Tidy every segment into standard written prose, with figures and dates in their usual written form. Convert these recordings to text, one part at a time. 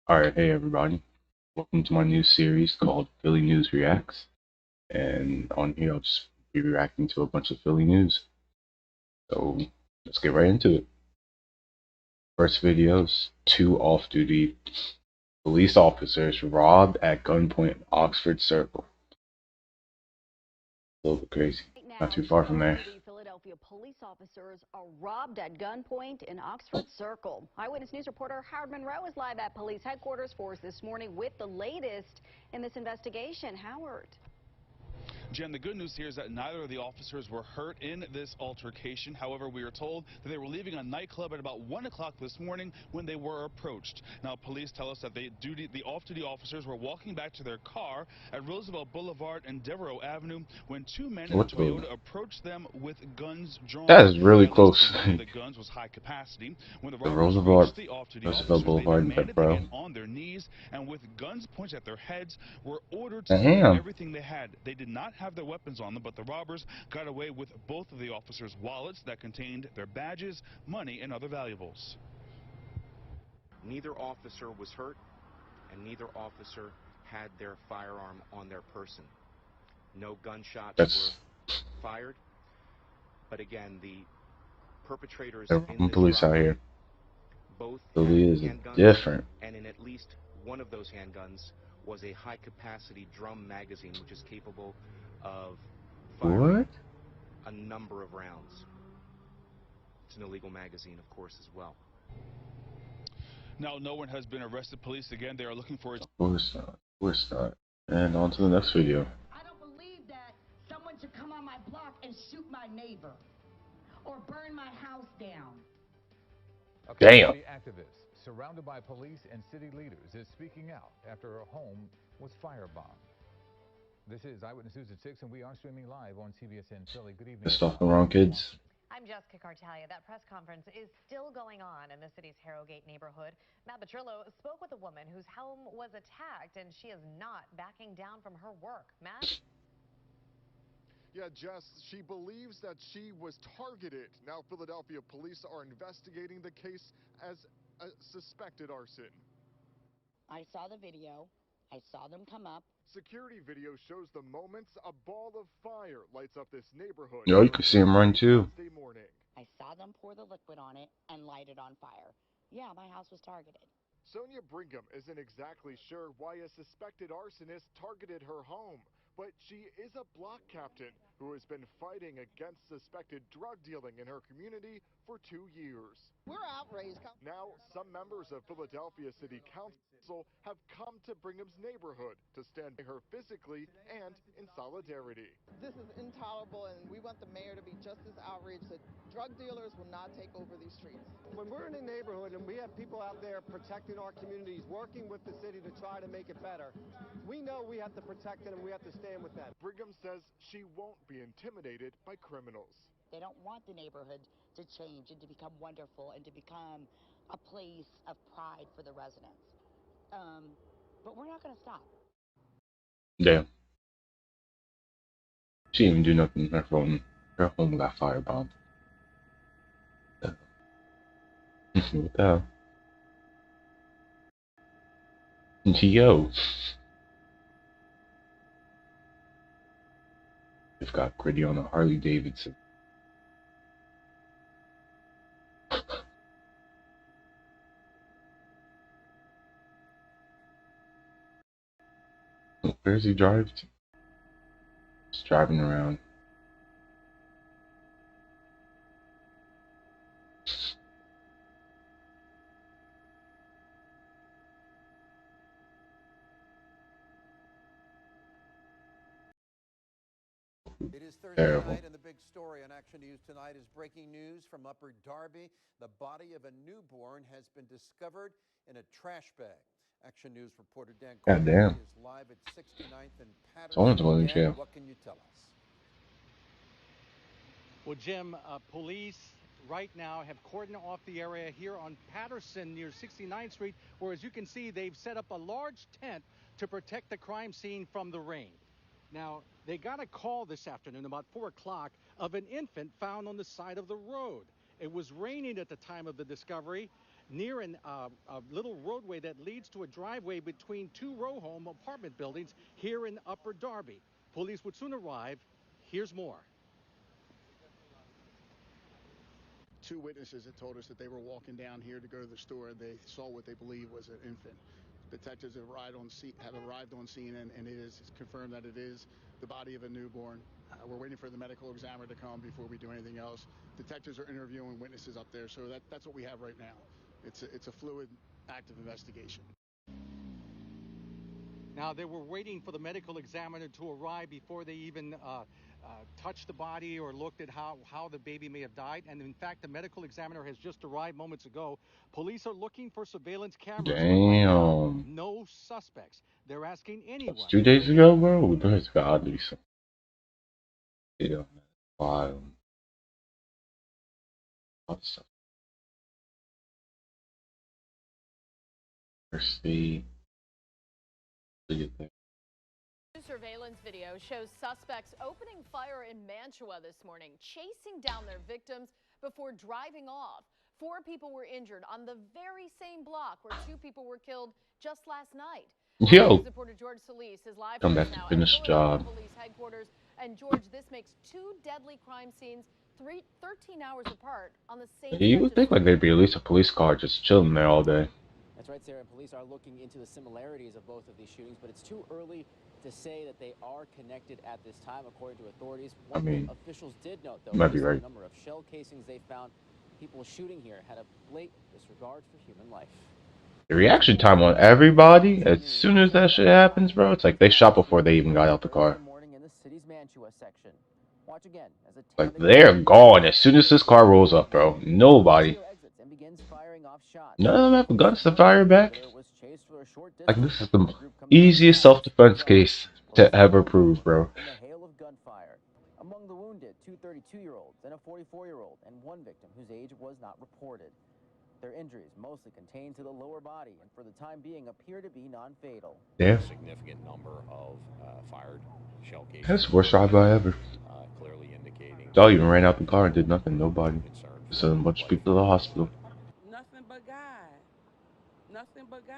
Alright, hey everybody. Welcome to my new series called Philly News Reacts. And on here I'll just be reacting to a bunch of Philly news. So let's get right into it. First video is two off-duty police officers robbed at gunpoint in Oxford Circle. A little bit crazy. Right now, Not too two far from there. off-duty Philadelphia police officers are robbed at gunpoint in Oxford Circle. Eyewitness News reporter Howard Monroe is live at police headquarters for us this morning with the latest in this investigation. Howard. Jen, the good news here is that neither of the officers were hurt in this altercation. However, we are told that they were leaving a nightclub at about 1 o'clock this morning when they were approached. Now, police tell us that the off-duty officers were walking back to their car at Roosevelt Boulevard and Devereaux Avenue when two men in a What the? Toyota approached them with guns That drawn. is really Now, police close. believe the guns was high capacity. When the The robbers Roosevelt, reached the off-duty Roosevelt officers, they Boulevard in demanded they get Devereaux. on their knees and with guns pointed at their heads were ordered to surrender Damn. everything they had. They did not have their weapons on them, but the robbers got away with both of the officers' wallets that contained their badges, money, and other valuables. Neither officer was hurt, and neither officer had their firearm on their person. No gunshots That's were fired, but again, the perpetrators the in this police out robbery here. both Philly had is handguns, different. and in at least one of those handguns was a high-capacity drum magazine, which is capable of firing What? a number of rounds. It's an illegal magazine, of course, as well. Now, no one has been arrested. Police, again, they are looking for... Of course not. Of course not. And on to the next video. I don't believe that someone should come on my block and shoot my neighbor or burn my house down. A Damn. community activist surrounded by police and city leaders is speaking out after her home was firebombed. This is Eyewitness News at 6, and we are streaming live on CBSN Philly. Good evening. Pissed off the wrong kids. I'm Jessica Cartalia. That press conference is still going on in the city's Harrogate neighborhood. Matt Petrillo spoke with a woman whose home was attacked, and she is not backing down from her work. Matt? Yeah, Jess, she believes that she was targeted. Now, Philadelphia police are investigating the case as a suspected arson. I saw the video. I saw them come up. Security video shows the moments a ball of fire lights up this neighborhood. Yo, you can see him run too. Wednesday morning. I saw them pour the liquid on it and light it on fire. Yeah, my house was targeted. Sonia Brigham isn't exactly sure why a suspected arsonist targeted her home, but she is a block captain who has been fighting against suspected drug dealing in her community for 2 years. We're outraged. Now, some members of Philadelphia City Council have come to Brigham's neighborhood to stand by her physically and in solidarity. This is intolerable, and we want the mayor to be just as outraged that drug dealers will not take over these streets. When we're in a neighborhood and we have people out there protecting our communities, working with the city to try to make it better, we know we have to protect them and we have to stand with them. Brigham says she won't be intimidated by criminals. They don't want the neighborhood to change and to become wonderful and to become a place of pride for the residents. But we're not going to stop. Damn. She didn't even do nothing. Her home got firebombed. What the hell? Yo. They've got Gritty on a Harley Davidson. Where does he drive to? Just driving around. It is Thursday Terrible. night, and the big story on Action News tonight is breaking news from Upper Darby. The body of a newborn has been discovered in a trash bag. Action News reporter Dan Goddamn. Corey is live at 69th and Patterson. Someone's going in Dan, jail. what can you tell us? Well, Jim, police right now have cordoned off the area here on Patterson near 69th Street, where, as you can see, they've set up a large tent to protect the crime scene from the rain. Now, they got a call this afternoon about 4 o'clock of an infant found on the side of the road. It was raining at the time of the discovery. near a little roadway that leads to a driveway between two row home apartment buildings here in Upper Darby. Police would soon arrive. Here's more. Two witnesses had told us that they were walking down here to go to the store. They saw what they believe was an infant. Detectives have arrived on scene, and it is confirmed that it is the body of a newborn. We're waiting for the medical examiner to come before we do anything else. Detectives are interviewing witnesses up there, so that's what we have right now. It's a fluid, active investigation. Now, they were waiting for the medical examiner to arrive before they even touched the body or looked at how the baby may have died. And in fact, the medical examiner has just arrived moments ago. Police are looking for surveillance cameras. Damn. No suspects. They're asking anyone. That's 2 days ago, bro? There's gotta be some. Yeah, wild. See. Surveillance video shows suspects opening fire in Mantua this morning, chasing down their victims before driving off. 4 people were injured on the very same block where 2 people were killed just last night. Yo, Reporter George Solis is live come for back us to now finish at job. Police headquarters. And George, this makes 2 deadly crime scenes 13 hours apart on the same. You would think like there'd be at least a police car just chilling there all day. That's right, Sarah. Police are looking into the similarities of both of these shootings, but it's too early to say that they are connected at this time, according to authorities. One thing officials did note, though, might be is right. the number of shell casings they found. People shooting here had a blatant disregard for human life. The reaction time on everybody as soon as that shit happens, bro, it's like they shot before they even got out the car. In the city's Mantua section. Watch again as a Like they're gone as soon as this car rolls up, bro. Nobody. None of them have guns to fire back. Like this is the easiest self-defense case to ever prove, bro. Among the wounded, 2 32-year-olds and a 44-year-old, and 1 victim whose age was not reported. Their injuries mostly contained to the lower body and for the time being appear to be non-fatal. Yeah. Significant number of fired shell casings. That's the worst drive-by ever. Clearly indicating. Y'all even ran out the car and did nothing. Nobody. Just sent a bunch of people to the hospital. Nothing but God. Nothing but God.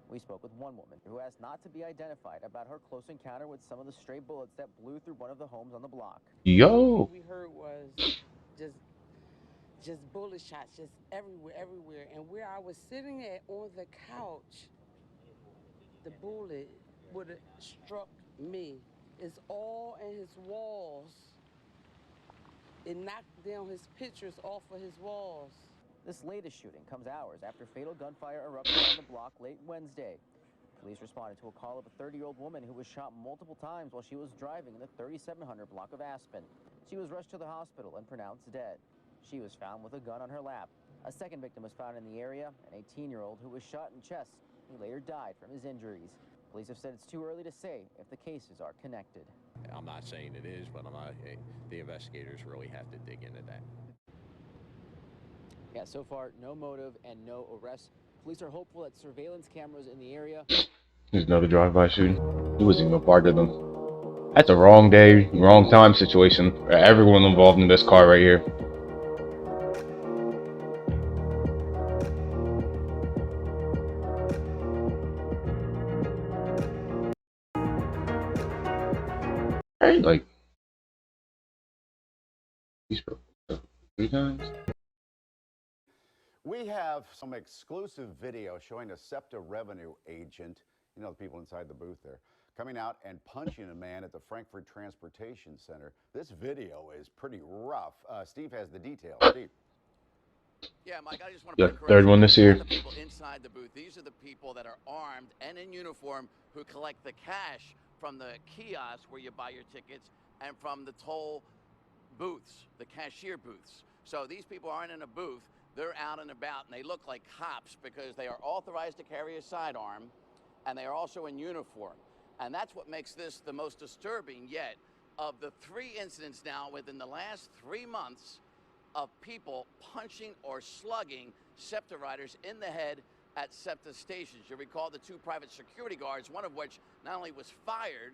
We spoke with one woman who asked not to be identified about her close encounter with some of the stray bullets that blew through one of the homes on the block. Yo. What we heard was just bullet shots, just everywhere. And where I was sitting at on the couch, the bullet would have struck me. It's all in his walls. It knocked down his pictures off of his walls. This latest shooting comes hours after fatal gunfire erupted on the block late Wednesday. Police responded to a call of a 30-year-old woman who was shot multiple times while she was driving in the 3700 block of Aspen. She was rushed to the hospital and pronounced dead. She was found with a gun on her lap. A second victim was found in the area, an 18-year-old who was shot in the chest. He later died from his injuries. Police have said it's too early to say if the cases are connected. I'm not saying it is, but the investigators really have to dig into that. Yeah, so far, no motive and no arrest. Police are hopeful that surveillance cameras in the area... There's another drive-by shooting. He wasn't even a part of them. That's the wrong day, wrong time situation for everyone involved in this car right here. Right, like... He's broke 3 times. We have some exclusive video showing a SEPTA revenue agent, you know, the people inside the booth there, coming out and punching a man at the Frankfurt Transportation Center. This video is pretty rough. Steve has the details. Steve. Yeah, Mike, I just want to The third one this year. the people inside the booth. These are the people that are armed and in uniform who collect the cash from the kiosk where you buy your tickets and from the toll booths, the cashier booths. So these people aren't in a booth. They're out and about, and they look like cops because they are authorized to carry a sidearm, and they are also in uniform. And that's what makes this the most disturbing yet. Of the 3 incidents now within the last 3 months of people punching or slugging SEPTA riders in the head at SEPTA stations. You recall the 2 private security guards, one of which not only was fired,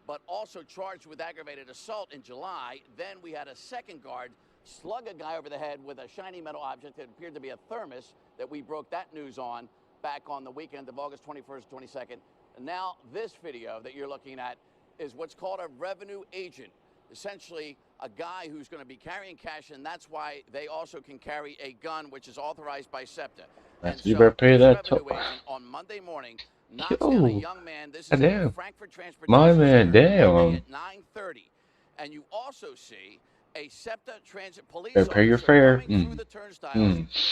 but also charged with aggravated assault in July. Then we had a second guard slug a guy over the head with a shiny metal object that appeared to be a thermos that we broke that news on back on the weekend of August 21st, 22nd. And now this video that you're looking at is what's called a revenue agent. Essentially, a guy who's going to be carrying cash, and that's why they also can carry a gun, which is authorized by SEPTA. And You better pay that revenue toll. agent on Monday morning knocks down a young man. This is at Damn. the Frankfurt Transportation My man, Center damn. at 9:30. And you also see a SEPTA transit police Better pay your officer fare. coming through the turnstiles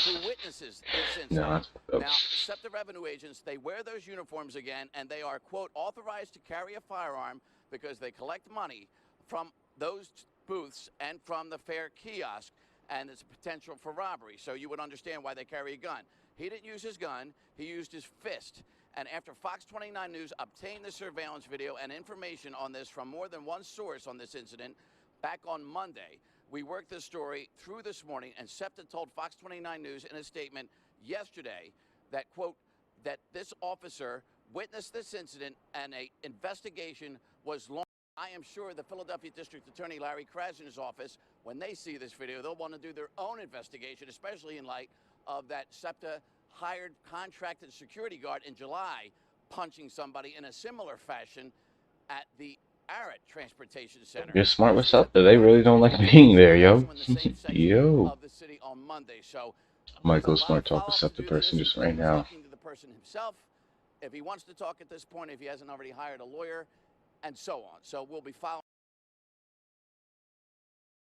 who witnesses this incident. Nah, Now, SEPTA revenue agents, they wear those uniforms again, and they are, quote, authorized to carry a firearm because they collect money from those booths and from the fare kiosk, and it's a potential for robbery. So you would understand why they carry a gun. He didn't use his gun. He used his fist. And after Fox 29 News obtained the surveillance video and information on this from more than one source on this incident back on Monday, we worked this story through this morning, and SEPTA told Fox 29 News in a statement yesterday that, quote, that this officer witnessed this incident and an investigation was launched. I am sure the Philadelphia District Attorney Larry Krasner's office, when they see this video, they'll want to do their own investigation, especially in light of that SEPTA hired contracted security guard in July punching somebody in a similar fashion at the Arrett Transportation Center. You're smart with SEPTA. They really don't like being there, yo. Yo. Of the city on Monday. So I might go smart talk with SEPTA person just right now. talking to the person himself, if he wants to talk at this point, if he hasn't already hired a lawyer, and so on. So we'll be following.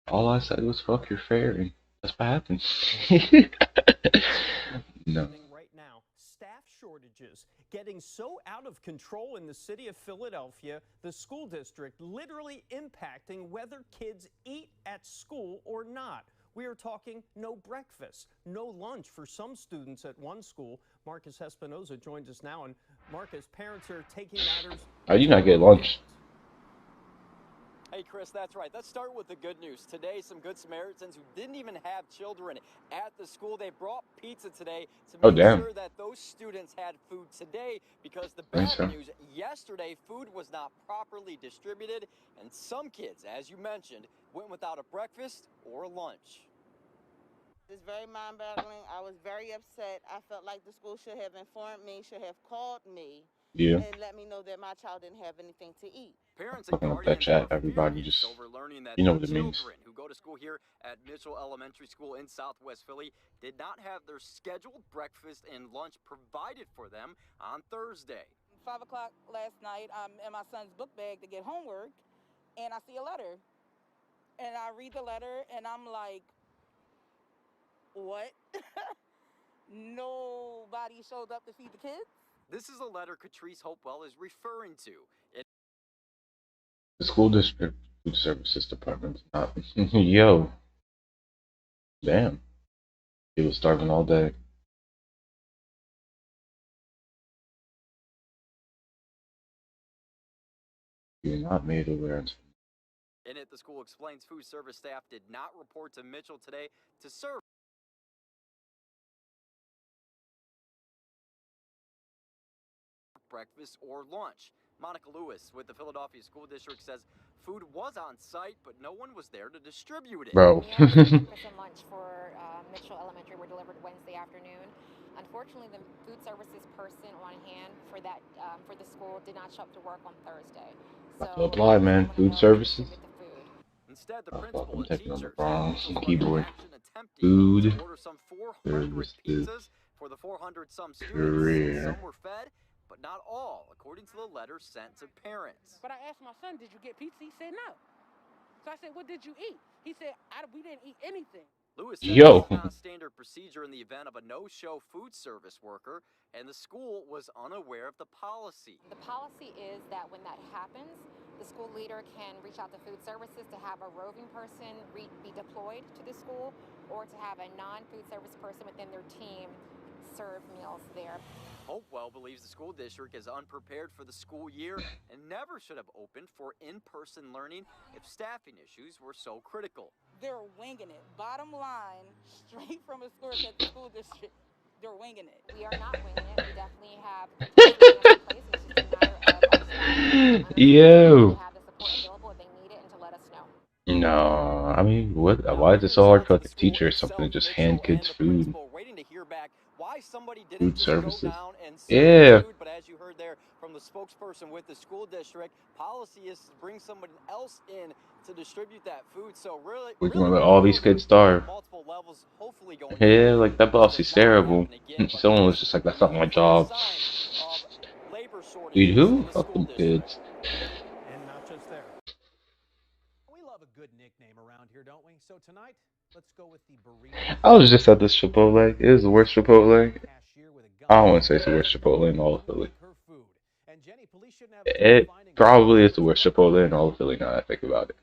All I said was fuck your fare, and that's what happened. No. Right now, staff shortages getting so out of control in the city of Philadelphia, the school district literally impacting whether kids eat at school or not. We are talking no breakfast, no lunch for some students at one school. Marcus Espinoza joins us now, and Marcus, parents are taking matters. How do you not get lunch? Hey, Chris, that's right. Let's start with the good news. Today, some Good Samaritans who didn't even have children at the school, they brought pizza today to make sure that those students had food today, because the bad news, yesterday, food was not properly distributed, and some kids, as you mentioned, went without a breakfast or a lunch. It's very mind-boggling. I was very upset. I felt like the school should have informed me, should have called me, and let me know that my child didn't have anything to eat. Parents Fucking up that chat, everybody just, you know what it means. Children who go to school here at Mitchell Elementary School in Southwest Philly did not have their scheduled breakfast and lunch provided for them on Thursday. 5 o'clock last night, I'm in my son's book bag to get homework, and I see a letter. And I read the letter, and I'm like, what? Nobody showed up to feed the kids? This is a letter Catrice Hopewell is referring to. The school district food services department's not. Yo. Damn. He was starving all day. You're not made aware. In it, the school explains food service staff did not report to Mitchell today to serve breakfast or lunch. Monica Lewis with the Philadelphia School District says food was on site, but no one was there to distribute it. Bro. Breakfast and lunch for Mitchell Elementary were delivered Wednesday afternoon. Unfortunately, the food services person on hand for that for the school did not show up to work on Thursday. So apply, man. Food services. Instead, the principal I'm and taking on the teachers wrong keyboard. Food services for the 400 some students. Some were fed, but not all, according to the letter sent to parents. But I asked my son, did you get pizza? He said no. So I said, what did you eat? He said, we didn't eat anything. Lewis said it's not a standard procedure in the event of a no-show food service worker, and the school was unaware of the policy. The policy is that when that happens, the school leader can reach out to food services to have a roving person be deployed to the school, or to have a non-food service person within their team serve meals there. Hopewell believes the school district is unprepared for the school year and never should have opened for in-person learning if staffing issues were so critical. They're winging it. Bottom line, straight from a source at the school district, they're winging it. We are not winging it. We definitely have in place. It's just a matter of Yo. have the support available if they need it, and to let us know. No, I mean, what? Why is it so hard for like a teacher or something to just hand kids food? Waiting to hear back why somebody didn't Food just go services. down and serve Yeah. food, but as you heard there from the spokesperson with the school district, policy is to bring somebody else in to distribute that food. So really, We're gonna let all these kids starve. multiple levels, hopefully going Yeah, like that boss is terrible. Someone was just like, that's not my job. Dude, who? Fuck them kids. And not just there. We love a good nickname around here, don't we? So tonight, let's go with the burrito. I was just at this Chipotle. It is the worst Chipotle. I don't want to say it's the worst Chipotle in all of Philly. It probably is the worst Chipotle in all of Philly now that I think about it.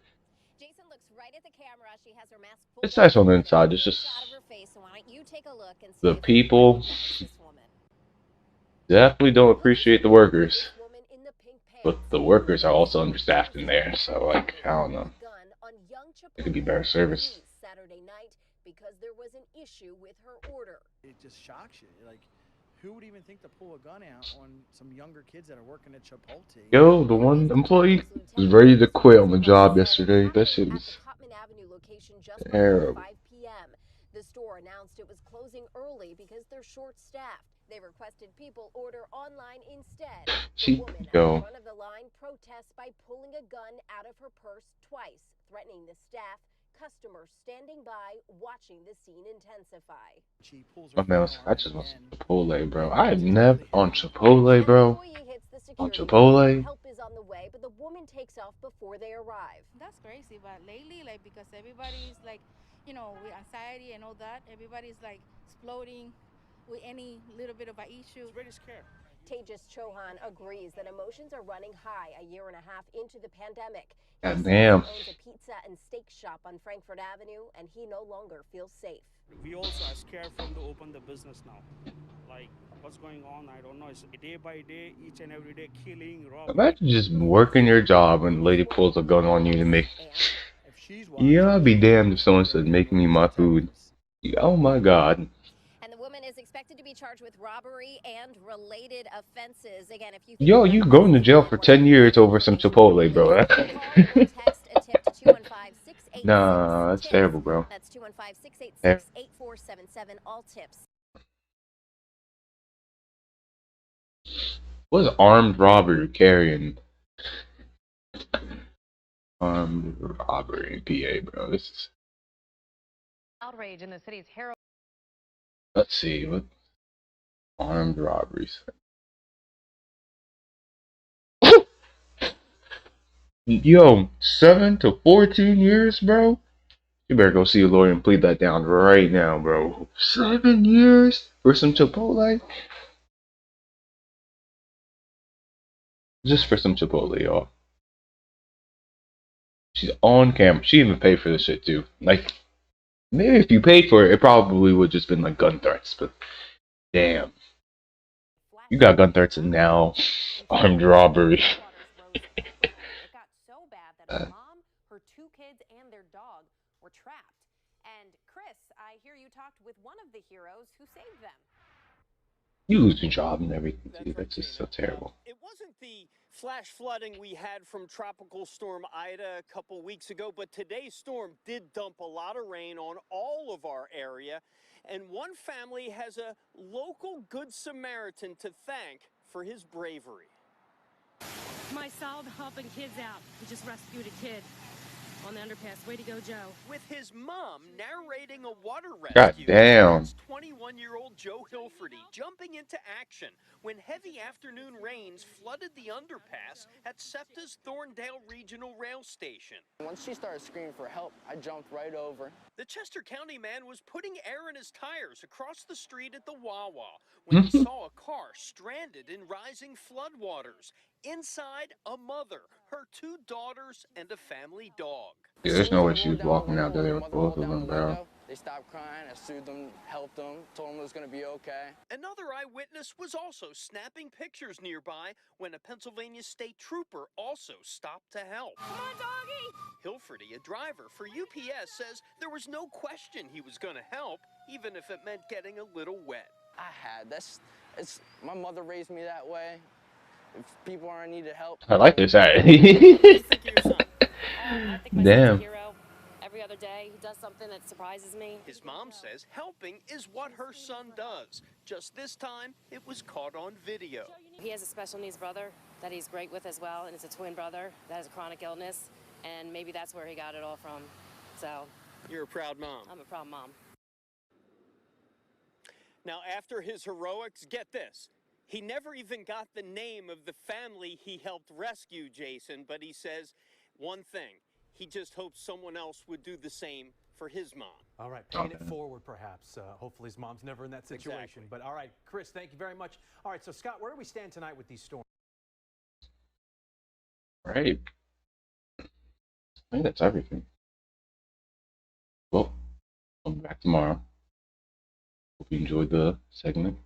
It's nice on the inside. It's just the people definitely don't appreciate the workers. But the workers are also understaffed in there, so like, I don't know. It could be better service. Saturday night because there was an issue with her order. It just shocks you. Like, who would even think to pull a gun out on some younger kids that are working at Chipotle? Yo, the one employee was ready to quit on the job yesterday. That shit was terrible. 5 p.m. The store announced it was closing early because they're short-staffed. They requested people order online instead. The woman at the front of the line protests by pulling a gun out of her purse twice, threatening the staff. Customers standing by watching the scene intensify. Oh man, I just want some Chipotle, bro. I've never on Chipotle, bro. On Chipotle. Help is on the way, but the woman takes off before they arrive. That's crazy, but lately, like, because everybody's like, you know, with anxiety and all that, everybody's like exploding with any little bit of an issue. It's really scary. Tejas Chauhan agrees that emotions are running high a year and a half into the pandemic. God damn. He owns a pizza and steak shop on Frankfurt Avenue, and he no longer feels safe. We also are scared from to open the business now. Like, what's going on, I don't know. It's day by day, each and every day, killing, robbing. Imagine just working your job and the lady pulls a gun on you to make. Yeah, I'd be damned if someone said, "Make me my food." Oh my god. And the woman is expected to be charged with robbery and related offenses. Again, if you Yo, you going to jail for 10 years over some Chipotle, bro. Nah, that's terrible, bro. That's 215-686-8477. All tips. What is armed robbery carrying? Armed robbery in PA, bro. This is. Outrage in the city's Harrow. Let's see what armed robberies. Yo, 7 to 14 years, bro. You better go see a lawyer and plead that down right now, bro. 7 years for some Chipotle? Just for some Chipotle, y'all. She's on camera. She even paid for this shit too. Like, maybe if you paid for it, it probably would just been like gun threats. But damn, you got gun threats and now armed robbery. It got so bad that her mom, her 2 kids, and their dog were trapped. And Chris, I hear you talked with one of the heroes who saved them. You lose your job and everything too. That's just so terrible. It wasn't the flash flooding we had from Tropical Storm Ida a couple weeks ago, but today's storm did dump a lot of rain on all of our area. And one family has a local Good Samaritan to thank for his bravery. My son helping kids out. We just rescued a kid on the underpass. Way to go, Joe. With his mom narrating a water rescue. God damn. 21-year-old Joe Hilferty jumping into action when heavy afternoon rains flooded the underpass at SEPTA's Thorndale Regional Rail Station. Once she started screaming for help, I jumped right over. The Chester County man was putting air in his tires across the street at the Wawa when he saw a car stranded in rising floodwaters. Inside, a mother, her 2 daughters, and a family dog. Yeah, there's no way she was walking out there with both of them, bro. They stopped crying, I soothed them, helped them, told them it was going to be okay. Another eyewitness was also snapping pictures nearby when a Pennsylvania state trooper also stopped to help. Come on, doggy! Hilferty, a driver for UPS, says there was no question he was going to help, even if it meant getting a little wet. I had. My mother raised me that way. If people are in need of help. I like this. Damn. every other day. He does something that surprises me. His mom says helping is what her son does. Just this time, it was caught on video. He has a special needs brother that he's great with as well, and it's a twin brother that has a chronic illness, and maybe that's where he got it all from. So, you're a proud mom. I'm a proud mom. Now, after his heroics, get this. He never even got the name of the family he helped rescue, Jason, but he says one thing. He just hopes someone else would do the same for his mom. All right, paying it forward, perhaps. Hopefully his mom's never in that situation. Exactly. But all right, Chris, thank you very much. All right, so Scott, where do we stand tonight with these storms? Right. I think that's everything. Well, I'll be back tomorrow. Hope you enjoyed the segment.